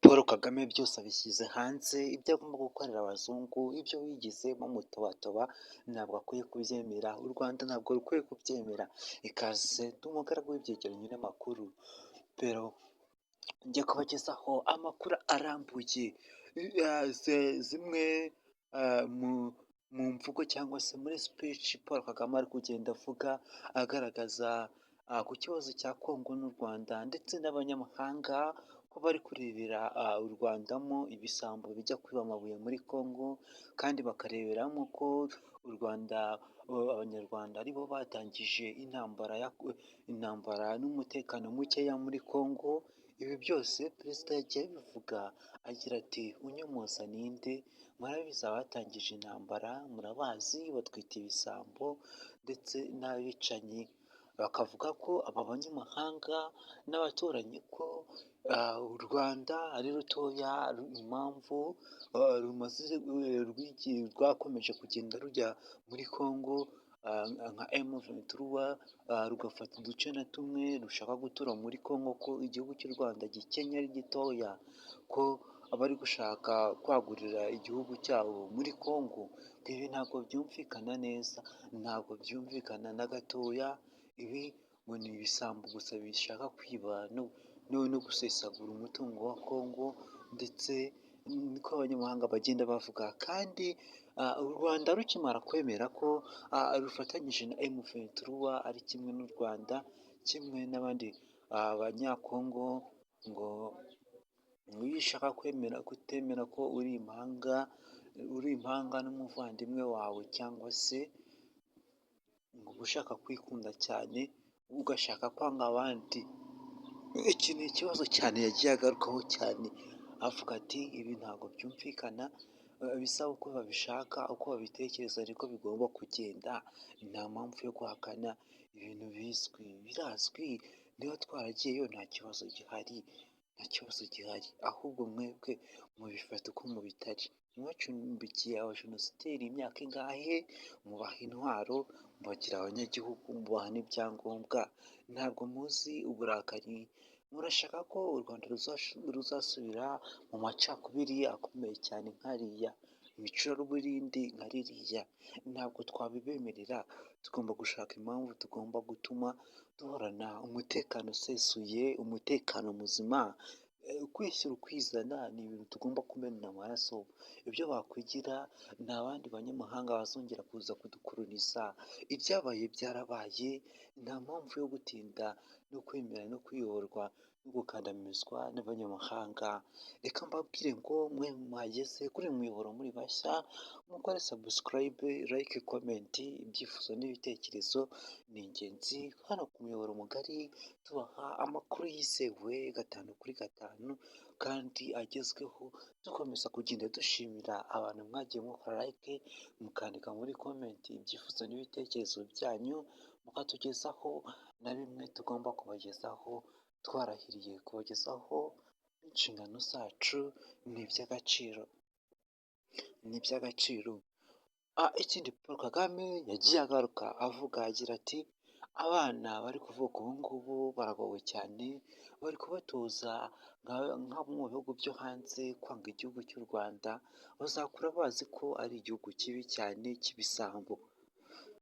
Paul Kagame byose abishyize hanze, ibyo agomba gukorera abazungu, ibyo wigizemo mutobatoba ntabwo akwiye kubyemera, u Rwanda ntabwo rukwiye kubyemera. Ikaze ndi umugaragu w'ibyegeranyo n'amakuru, pero njya kubagezaho amakuru arambuye, zimwe mu mvugo cyangwa se muri speech Paul Kagame ari kugenda avuga agaragaza ku kibazo cya Congo n'u Rwanda ndetse n'abanyamahanga ko bari kurebera u Rwandamo ibisambo bijya kwiba amabuye muri Congo, kandi bakareberamo ko u Rwanda abanyarwanda aribo batangije intambara n'umutekano mukeya muri Congo. Ibi byose perezida yagiye abivuga agira ati unyomoza ninde, murabizi abatangije intambara, murabazi batwita ibisambo ndetse n'abicanyi. Bakavuga ko aba banyamahanga n'abaturanyi ko u Rwanda ari rutoya, impamvu rwakomeje kugenda rujya muri Congo nka M23 rugafata uduce na tumwe rushaka gutura muri Congo, ko igihugu cy'u Rwanda gikennye ari gitoya, ko abari gushaka kwagurira igihugu cyabo muri Congo. Ibi ntabwo byumvikana neza, ntabwo byumvikana na gatoya. Ibi ngo ni ibisambo gusa bishaka kwiba no gusesagura umutungo wa Congo, ndetse niko abanyamahanga bagenda bavuga. Kandi u Rwanda rukimara kwemera ko rufatanyije na M23 ari kimwe n'u Rwanda, kimwe n'abandi abanyakongo, ngo iyo ushaka kutemera ko uri impanga n'umuvandimwe wawe, cyangwa se ngo ushaka kwikunda cyane ugashaka kwanga abandi. Iki ni ikibazo cyane yagiye agarukaho cyane, avuga ati ibi ntabwo byumvikana, bisaba uko babishaka, uko babitekereza niko bigomba kugenda, nta mpamvu yo guhakana ibintu birazwi, niba twaragiyeyo nta kibazo gihari, ahubwo mwebwe mubifata uko mubitari. Mwacumbikiye abajenosideri imyaka ingahe, mubaha intwaro, mubagira abanyagihugu, mubaha n'ibyangombwa, ntabwo muzi uburakari. Murashaka ko u Rwanda ruzasubira mu macakubiri akomeye cyane nk'ariya, imicuraburindi nka ririya. Ntabwo twabibemerera, tugomba gushaka impamvu tugomba gutuma duhorana umutekano usesuye, umutekano muzima. Kwishyira ukwizana ni ibintu tugomba kumena amaraso. Ibyo bakwigira nta bandi banyamahanga bazongera kuza kudukoloniza. Ibyabaye byarabaye, nta mpamvu yo gutinda no kwemera no kuyoborwa no gukandamizwa n'abanyamahanga. Reka mbabwire ngo mwe mwageze kuri uyu muyoboro muri bashya, mukore subscribe, like, comment. Ibyifuzo n'ibitekerezo ni ingenzi hano ku muyoboro mugari, tubaha amakuru yizewe 5/5 kandi agezweho, dukomeza kugenda dushimira abantu mwagiye mukora like, mukandika muri comment ibyifuzo n'ibitekerezo byanyu, mukatugezaho na bimwe tugomba kubagezaho, twarahiriye kubagezaho. Inshingano zacu ni iby'agaciro. Ikindi Paul Kagame yagiye agaruka avuga agira ati abana bari kuvuka ubu ngubu baragowe cyane, bari kubatoza nk'abo mu bihugu byo hanze kwanga igihugu cy'u Rwanda, bazakura bazi ko ari igihugu kibi cyane cy'ibisambo.